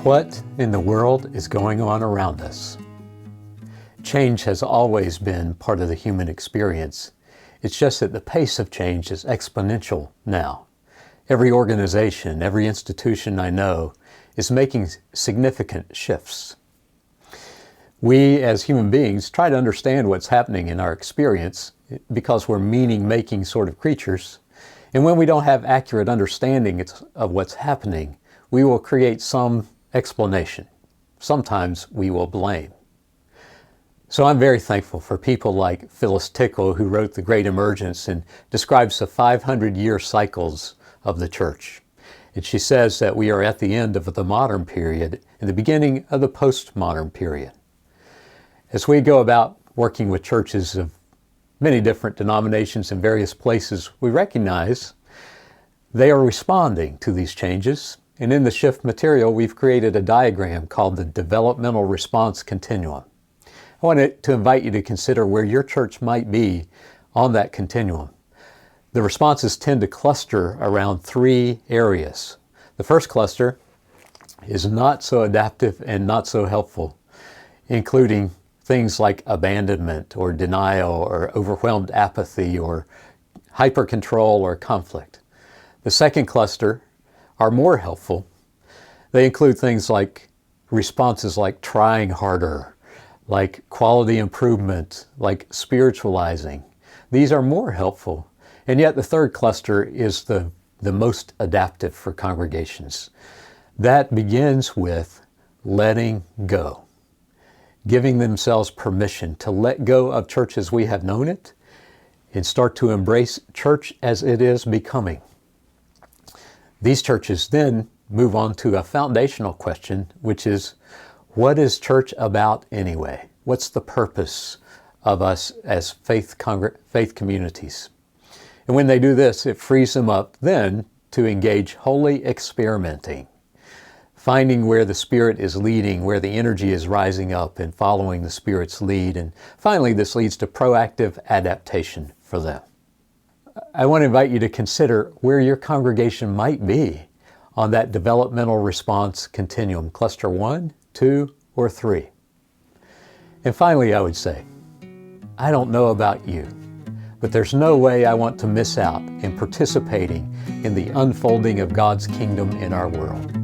What in the world is going on around us? Change has always been part of the human experience. It's just that the pace of change is exponential now. Every organization, every institution I know is making significant shifts. We as human beings try to understand what's happening in our experience because we're meaning-making sort of creatures. And when we don't have accurate understanding of what's happening, we will create some explanation. Sometimes we will blame. So I'm very thankful for people like Phyllis Tickle, who wrote The Great Emergence and describes the 500-year cycles of the church. And she says that we are at the end of the modern period and the beginning of the postmodern period. As we go about working with churches of many different denominations in various places, we recognize they are responding to these changes. And in the shift material, we've created a diagram called the Developmental Response Continuum. I wanted to invite you to consider where your church might be on that continuum. The responses tend to cluster around three areas. The first cluster is not so adaptive and not so helpful, including things like abandonment or denial or overwhelmed apathy or hyper-control or conflict. The second cluster are more helpful. They include things like responses like trying harder, like quality improvement, like spiritualizing. These are more helpful. And yet the third cluster is the most adaptive for congregations. That begins with letting go, giving themselves permission to let go of church as we have known it and start to embrace church as it is becoming. These churches then move on to a foundational question, which is, what is church about anyway? What's the purpose of us as faith communities? And when they do this, it frees them up then to engage holy experimenting, finding where the Spirit is leading, where the energy is rising up and following the Spirit's lead. And finally, this leads to proactive adaptation for them. I want to invite you to consider where your congregation might be on that developmental response continuum, cluster 1, 2, or 3. And finally, I would say, I don't know about you, but there's no way I want to miss out in participating in the unfolding of God's kingdom in our world.